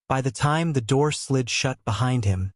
By the time the door slid shut behind him,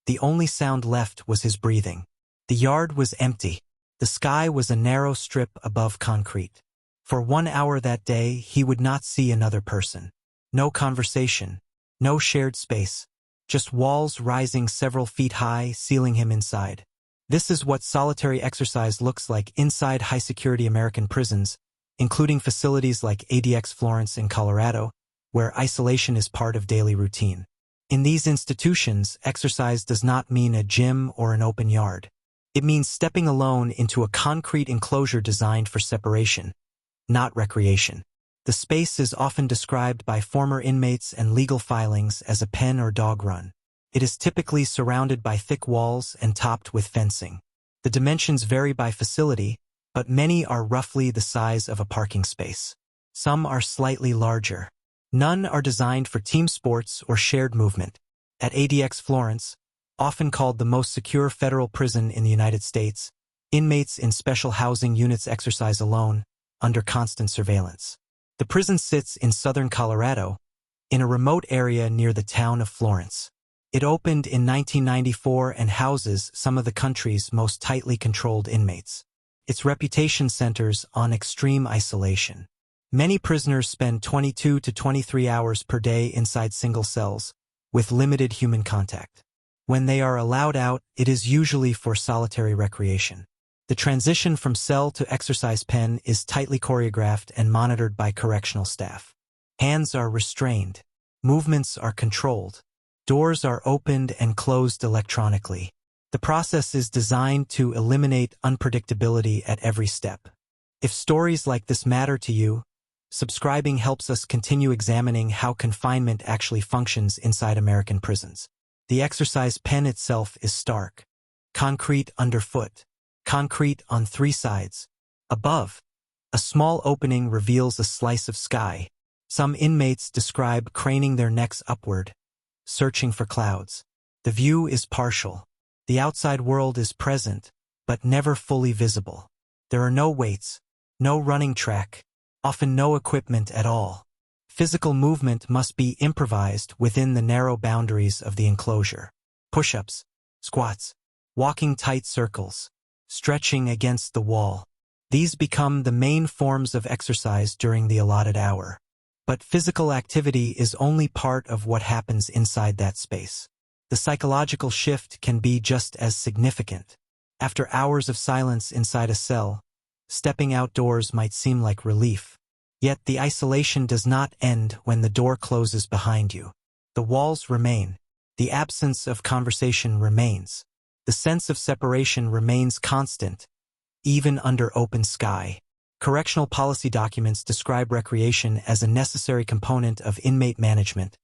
the only sound left was his breathing. The yard was empty. The sky was a narrow strip above concrete. For 1 hour that day, he would not see another person. No conversation, no shared space, just walls rising several feet high, sealing him inside. This is what solitary exercise looks like inside high-security American prisons, including facilities like ADX Florence in Colorado, where isolation is part of daily routine. In these institutions, exercise does not mean a gym or an open yard. It means stepping alone into a concrete enclosure designed for separation, not recreation. The space is often described by former inmates and legal filings as a pen or dog run. It is typically surrounded by thick walls and topped with fencing. The dimensions vary by facility, but many are roughly the size of a parking space. Some are slightly larger. None are designed for team sports or shared movement. At ADX Florence, often called the most secure federal prison in the United States, inmates in special housing units exercise alone, under constant surveillance. The prison sits in southern Colorado, in a remote area near the town of Florence. It opened in 1994 and houses some of the country's most tightly controlled inmates. Its reputation centers on extreme isolation. Many prisoners spend 22 to 23 hours per day inside single cells, with limited human contact. When they are allowed out, it is usually for solitary recreation. The transition from cell to exercise pen is tightly choreographed and monitored by correctional staff. Hands are restrained. Movements are controlled. Doors are opened and closed electronically. The process is designed to eliminate unpredictability at every step. If stories like this matter to you, subscribing helps us continue examining how confinement actually functions inside American prisons. The exercise pen itself is stark. Concrete underfoot. Concrete on 3 sides. Above, a small opening reveals a slice of sky. Some inmates describe craning their necks upward, searching for clouds. The view is partial. The outside world is present, but never fully visible. There are no weights, no running track, often no equipment at all. Physical movement must be improvised within the narrow boundaries of the enclosure. Push-ups, squats, walking tight circles, stretching against the wall. These become the main forms of exercise during the allotted hour. But physical activity is only part of what happens inside that space. The psychological shift can be just as significant. After hours of silence inside a cell, stepping outdoors might seem like relief. Yet the isolation does not end when the door closes behind you. The walls remain. The absence of conversation remains. The sense of separation remains constant, even under open sky. Correctional policy documents describe recreation as a necessary component of inmate management,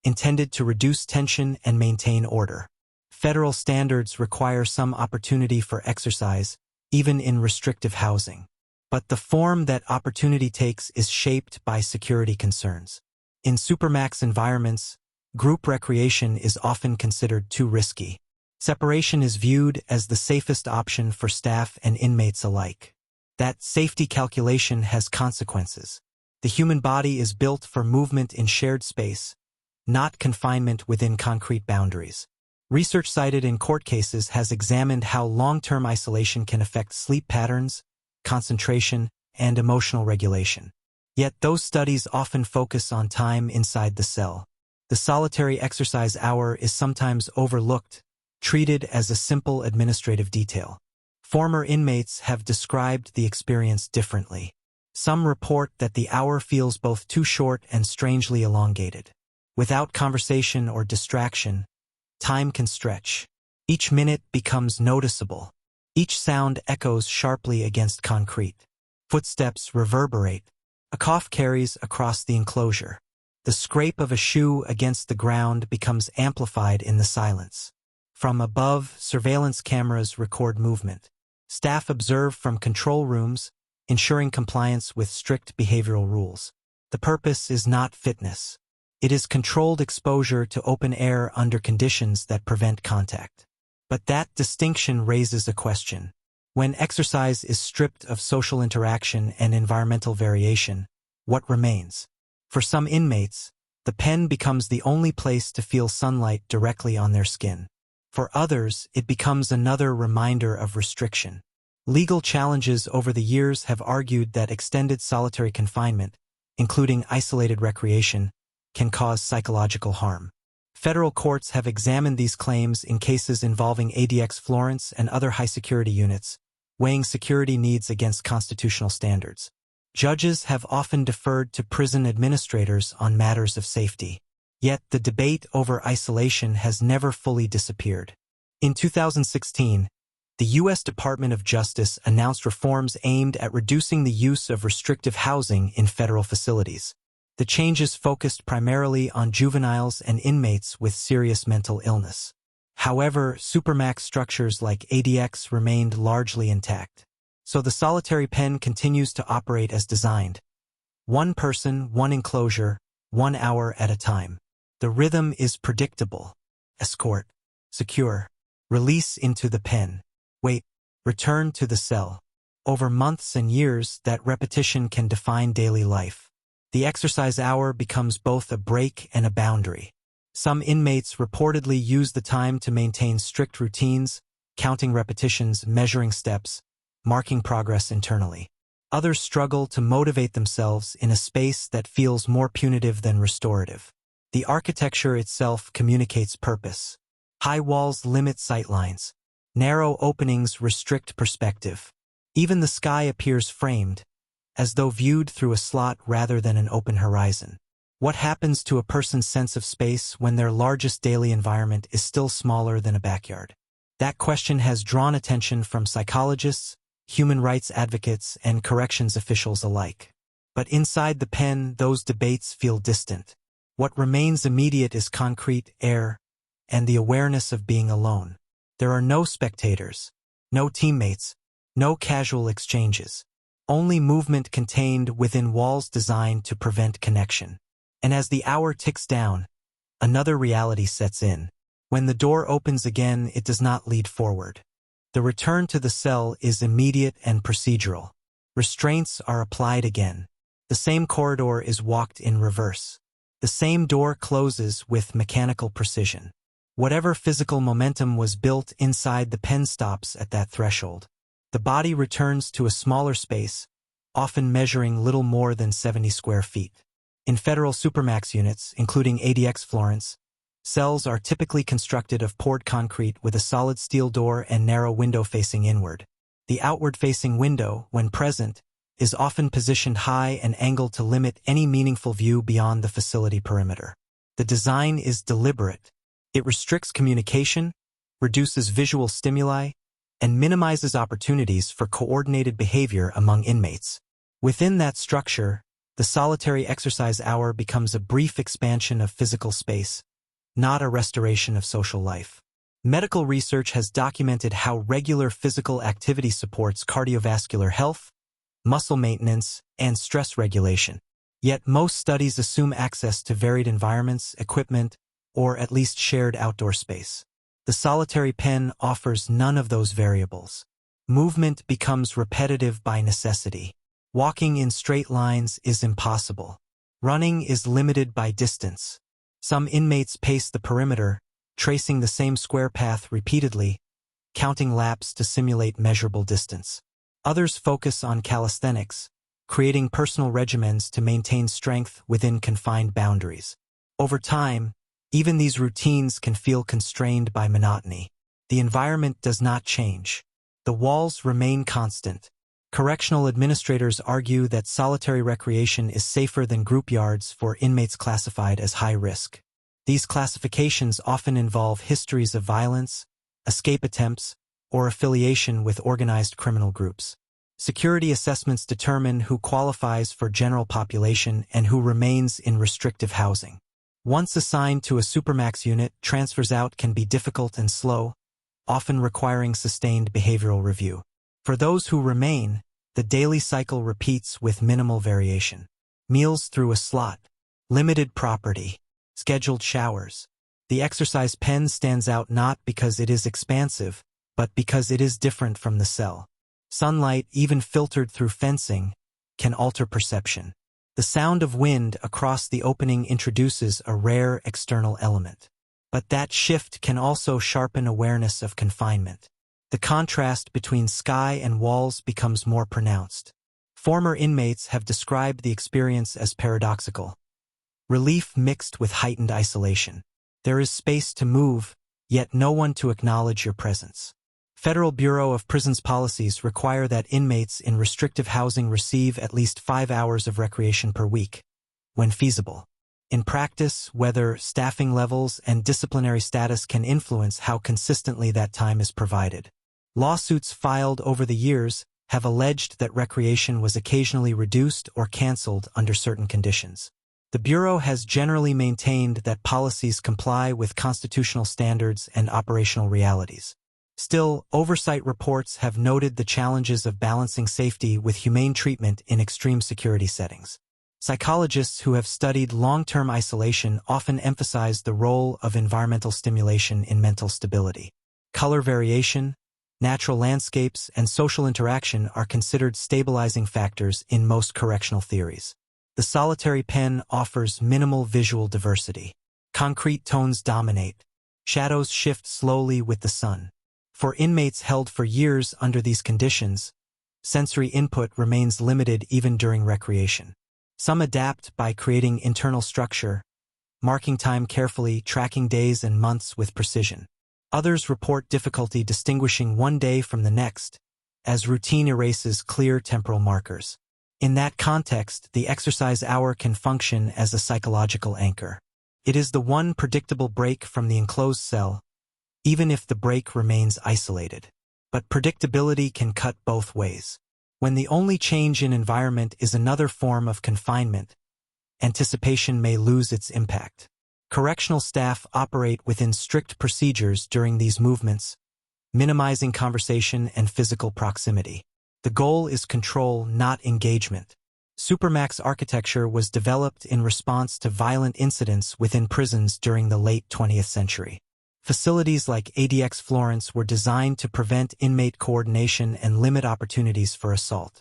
intended to reduce tension and maintain order. Federal standards require some opportunity for exercise, even in restrictive housing. But the form that opportunity takes is shaped by security concerns. In supermax environments, group recreation is often considered too risky. Separation is viewed as the safest option for staff and inmates alike. That safety calculation has consequences. The human body is built for movement in shared space, not confinement within concrete boundaries. Research cited in court cases has examined how long-term isolation can affect sleep patterns, concentration, and emotional regulation. Yet those studies often focus on time inside the cell. The solitary exercise hour is sometimes overlooked, treated as a simple administrative detail. Former inmates have described the experience differently. Some report that the hour feels both too short and strangely elongated. Without conversation or distraction, time can stretch. Each minute becomes noticeable. Each sound echoes sharply against concrete. Footsteps reverberate. A cough carries across the enclosure. The scrape of a shoe against the ground becomes amplified in the silence. From above, surveillance cameras record movement. Staff observe from control rooms, ensuring compliance with strict behavioral rules. The purpose is not fitness. It is controlled exposure to open air under conditions that prevent contact. But that distinction raises a question. When exercise is stripped of social interaction and environmental variation, what remains? For some inmates, The pen becomes the only place to feel sunlight directly on their skin. For others, it becomes another reminder of restriction. Legal challenges over the years have argued that extended solitary confinement, including isolated recreation, can cause psychological harm. Federal courts have examined these claims in cases involving ADX Florence and other high-security units, weighing security needs against constitutional standards. Judges have often deferred to prison administrators on matters of safety. Yet the debate over isolation has never fully disappeared. In 2016, the U.S. Department of Justice announced reforms aimed at reducing the use of restrictive housing in federal facilities. The changes focused primarily on juveniles and inmates with serious mental illness. However, supermax structures like ADX remained largely intact. So the solitary pen continues to operate as designed. One person, one enclosure, 1 hour at a time. The rhythm is predictable. Escort. Secure. Release into the pen. Wait. Return to the cell. Over months and years, that repetition can define daily life. The exercise hour becomes both a break and a boundary. Some inmates reportedly use the time to maintain strict routines, counting repetitions, measuring steps, marking progress internally. Others struggle to motivate themselves in a space that feels more punitive than restorative. The architecture itself communicates purpose. High walls limit sightlines. Narrow openings restrict perspective. Even the sky appears framed, as though viewed through a slot rather than an open horizon. What happens to a person's sense of space when their largest daily environment is still smaller than a backyard? That question has drawn attention from psychologists, human rights advocates, and corrections officials alike. But inside the pen, those debates feel distant. What remains immediate is concrete air and the awareness of being alone. There are no spectators, no teammates, no casual exchanges. Only movement contained within walls designed to prevent connection. And as the hour ticks down, another reality sets in. When the door opens again, it does not lead forward. The return to the cell is immediate and procedural. Restraints are applied again. The same corridor is walked in reverse. The same door closes with mechanical precision. Whatever physical momentum was built inside the pen stops at that threshold. The body returns to a smaller space, often measuring little more than 70 square feet. In federal supermax units, including ADX Florence, cells are typically constructed of poured concrete with a solid steel door and narrow window facing inward. The outward-facing window, when present, is often positioned high and angled to limit any meaningful view beyond the facility perimeter. The design is deliberate. It restricts communication, reduces visual stimuli, and minimizes opportunities for coordinated behavior among inmates. Within that structure, the solitary exercise hour becomes a brief expansion of physical space, not a restoration of social life. Medical research has documented how regular physical activity supports cardiovascular health, muscle maintenance, and stress regulation. Yet most studies assume access to varied environments, equipment, or at least shared outdoor space. The solitary pen offers none of those variables. Movement becomes repetitive by necessity. Walking in straight lines is impossible. Running is limited by distance. Some inmates pace the perimeter, tracing the same square path repeatedly, counting laps to simulate measurable distance. Others focus on calisthenics, creating personal regimens to maintain strength within confined boundaries. Over time, even these routines can feel constrained by monotony. The environment does not change. The walls remain constant. Correctional administrators argue that solitary recreation is safer than group yards for inmates classified as high risk. These classifications often involve histories of violence, escape attempts, or affiliation with organized criminal groups. Security assessments determine who qualifies for general population and who remains in restrictive housing. Once assigned to a supermax unit, transfers out can be difficult and slow, often requiring sustained behavioral review. For those who remain, the daily cycle repeats with minimal variation. Meals through a slot, limited property, scheduled showers. The exercise pen stands out not because it is expansive, but because it is different from the cell. Sunlight, even filtered through fencing, can alter perception. The sound of wind across the opening introduces a rare external element. But that shift can also sharpen awareness of confinement. The contrast between sky and walls becomes more pronounced. Former inmates have described the experience as paradoxical. Relief mixed with heightened isolation. There is space to move, yet no one to acknowledge your presence. Federal Bureau of Prisons policies require that inmates in restrictive housing receive at least 5 hours of recreation per week, when feasible. In practice, whether staffing levels and disciplinary status can influence how consistently that time is provided. Lawsuits filed over the years have alleged that recreation was occasionally reduced or canceled under certain conditions. The Bureau has generally maintained that policies comply with constitutional standards and operational realities. Still, oversight reports have noted the challenges of balancing safety with humane treatment in extreme security settings. Psychologists who have studied long-term isolation often emphasize the role of environmental stimulation in mental stability. Color variation, natural landscapes, and social interaction are considered stabilizing factors in most correctional theories. The solitary pen offers minimal visual diversity. Concrete tones dominate. Shadows shift slowly with the sun. For inmates held for years under these conditions, sensory input remains limited even during recreation. Some adapt by creating internal structure, marking time carefully, tracking days and months with precision. Others report difficulty distinguishing one day from the next, as routine erases clear temporal markers. In that context, the exercise hour can function as a psychological anchor. It is the one predictable break from the enclosed cell, even if the break remains isolated. But predictability can cut both ways. When the only change in environment is another form of confinement, anticipation may lose its impact. Correctional staff operate within strict procedures during these movements, minimizing conversation and physical proximity. The goal is control, not engagement. Supermax architecture was developed in response to violent incidents within prisons during the late 20th century. Facilities like ADX Florence were designed to prevent inmate coordination and limit opportunities for assault.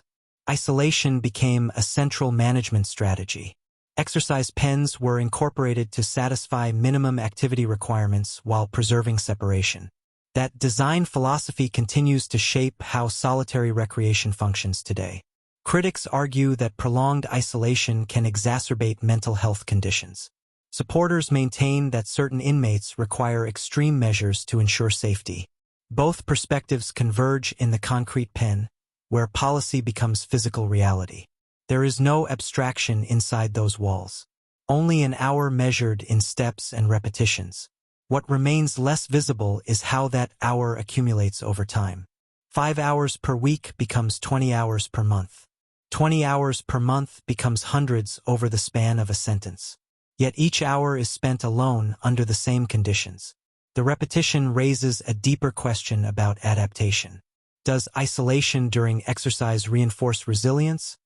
Isolation became a central management strategy. Exercise pens were incorporated to satisfy minimum activity requirements while preserving separation. That design philosophy continues to shape how solitary recreation functions today. Critics argue that prolonged isolation can exacerbate mental health conditions. Supporters maintain that certain inmates require extreme measures to ensure safety. Both perspectives converge in the concrete pen, where policy becomes physical reality. There is no abstraction inside those walls. Only an hour measured in steps and repetitions. What remains less visible is how that hour accumulates over time. 5 hours per week becomes 20 hours per month. 20 hours per month becomes hundreds over the span of a sentence. Yet each hour is spent alone under the same conditions. The repetition raises a deeper question about adaptation. Does isolation during exercise reinforce resilience,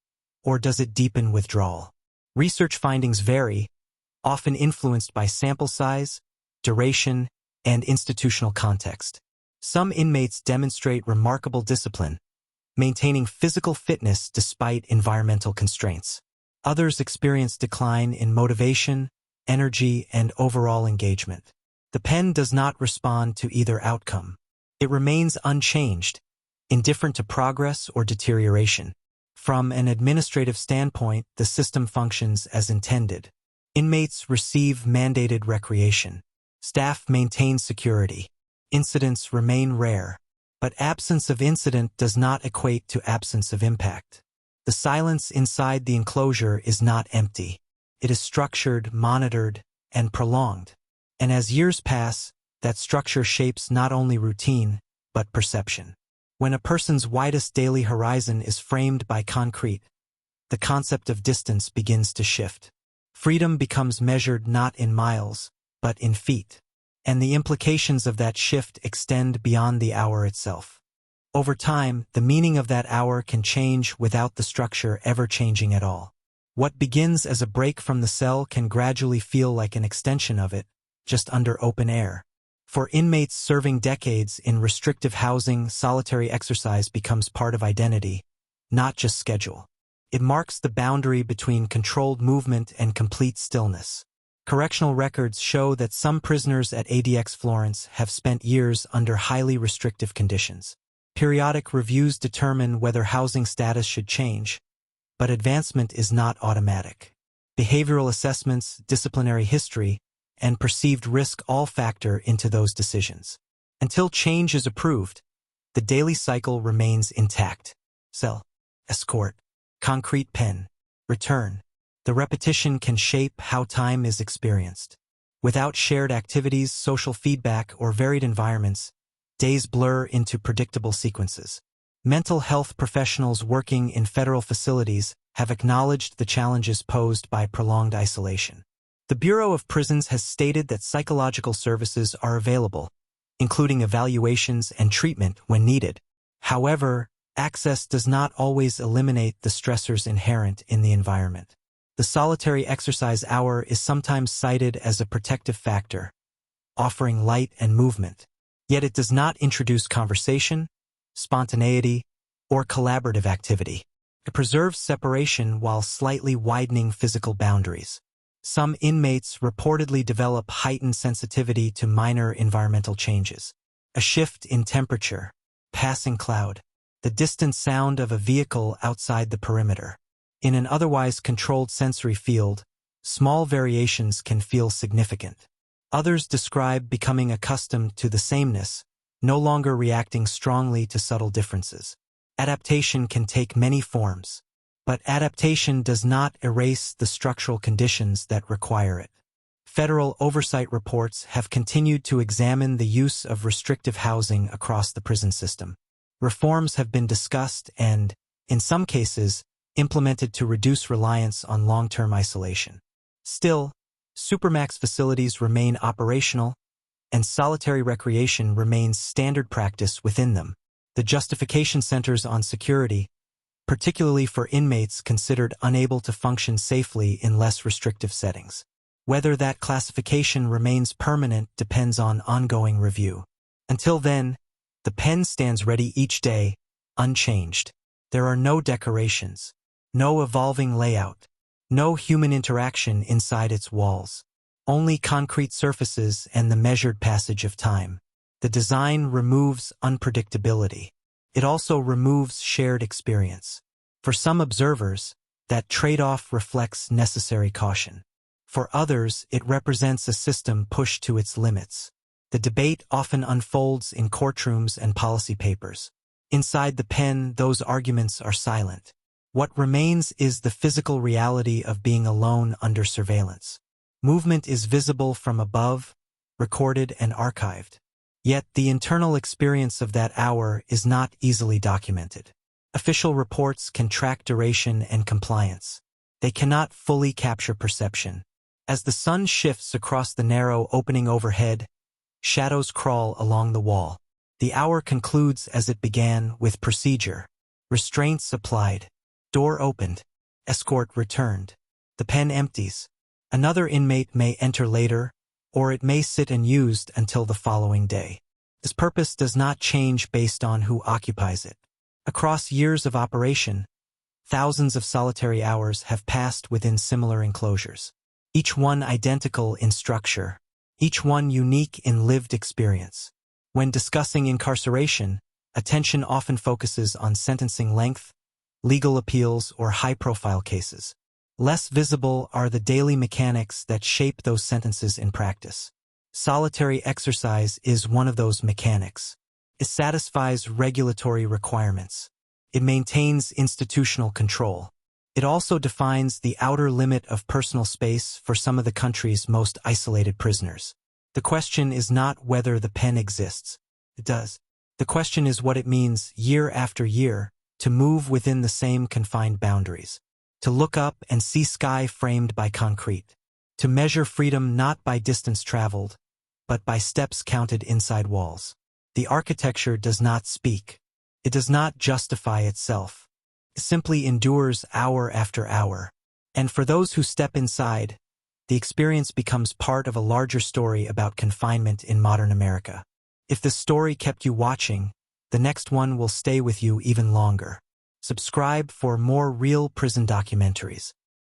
or does it deepen withdrawal? Research findings vary, often influenced by sample size, duration, and institutional context. Some inmates demonstrate remarkable discipline, maintaining physical fitness despite environmental constraints. Others experience decline in motivation, energy, and overall engagement. The pen does not respond to either outcome. It remains unchanged, indifferent to progress or deterioration. From an administrative standpoint, the system functions as intended. Inmates receive mandated recreation. Staff maintain security. Incidents remain rare. But absence of incident does not equate to absence of impact. The silence inside the enclosure is not empty. It is structured, monitored, and prolonged. And as years pass, that structure shapes not only routine, but perception. When a person's widest daily horizon is framed by concrete, the concept of distance begins to shift. Freedom becomes measured not in miles, but in feet. And the implications of that shift extend beyond the hour itself. Over time, the meaning of that hour can change without the structure ever changing at all. What begins as a break from the cell can gradually feel like an extension of it, just under open air. For inmates serving decades in restrictive housing, solitary exercise becomes part of identity, not just schedule. It marks the boundary between controlled movement and complete stillness. Correctional records show that some prisoners at ADX Florence have spent years under highly restrictive conditions. Periodic reviews determine whether housing status should change, but advancement is not automatic. Behavioral assessments, disciplinary history, and perceived risk all factor into those decisions. Until change is approved, the daily cycle remains intact. Cell, escort, concrete pen, return. The repetition can shape how time is experienced. Without shared activities, social feedback, or varied environments, days blur into predictable sequences. Mental health professionals working in federal facilities have acknowledged the challenges posed by prolonged isolation. The Bureau of Prisons has stated that psychological services are available, including evaluations and treatment when needed. However, access does not always eliminate the stressors inherent in the environment. The solitary exercise hour is sometimes cited as a protective factor, offering light and movement. Yet it does not introduce conversation, spontaneity, or collaborative activity. It preserves separation while slightly widening physical boundaries. Some inmates reportedly develop heightened sensitivity to minor environmental changes. A shift in temperature, passing cloud, the distant sound of a vehicle outside the perimeter. In an otherwise controlled sensory field, small variations can feel significant. Others describe becoming accustomed to the sameness, no longer reacting strongly to subtle differences. Adaptation can take many forms, but adaptation does not erase the structural conditions that require it. Federal oversight reports have continued to examine the use of restrictive housing across the prison system. Reforms have been discussed and, in some cases, implemented to reduce reliance on long-term isolation. Still, supermax facilities remain operational, and solitary recreation remains standard practice within them. The justification centers on security, particularly for inmates considered unable to function safely in less restrictive settings. Whether that classification remains permanent depends on ongoing review. Until then, the pen stands ready each day, unchanged. There are no decorations, no evolving layout, no human interaction inside its walls. Only concrete surfaces and the measured passage of time. The design removes unpredictability. It also removes shared experience. For some observers, that trade-off reflects necessary caution. For others, it represents a system pushed to its limits. The debate often unfolds in courtrooms and policy papers. Inside the pen, those arguments are silent. What remains is the physical reality of being alone under surveillance. Movement is visible from above, recorded and archived. Yet the internal experience of that hour is not easily documented. Official reports can track duration and compliance. They cannot fully capture perception. As the sun shifts across the narrow opening overhead, shadows crawl along the wall. The hour concludes as it began, with procedure. Restraints applied. Door opened. Escort returned. The pen empties. Another inmate may enter later, or it may sit unused until the following day. This purpose does not change based on who occupies it. Across years of operation, thousands of solitary hours have passed within similar enclosures. Each one identical in structure, each one unique in lived experience. When discussing incarceration, attention often focuses on sentencing length, legal appeals, or high-profile cases. Less visible are the daily mechanics that shape those sentences in practice. Solitary exercise is one of those mechanics. It satisfies regulatory requirements. It maintains institutional control. It also defines the outer limit of personal space for some of the country's most isolated prisoners. The question is not whether the pen exists. It does. The question is what it means, year after year, to move within the same confined boundaries. To look up and see sky framed by concrete. To measure freedom not by distance traveled, but by steps counted inside walls. The architecture does not speak. It does not justify itself. It simply endures hour after hour. And for those who step inside, the experience becomes part of a larger story about confinement in modern America. If the story kept you watching, the next one will stay with you even longer. Subscribe for more real prison documentaries.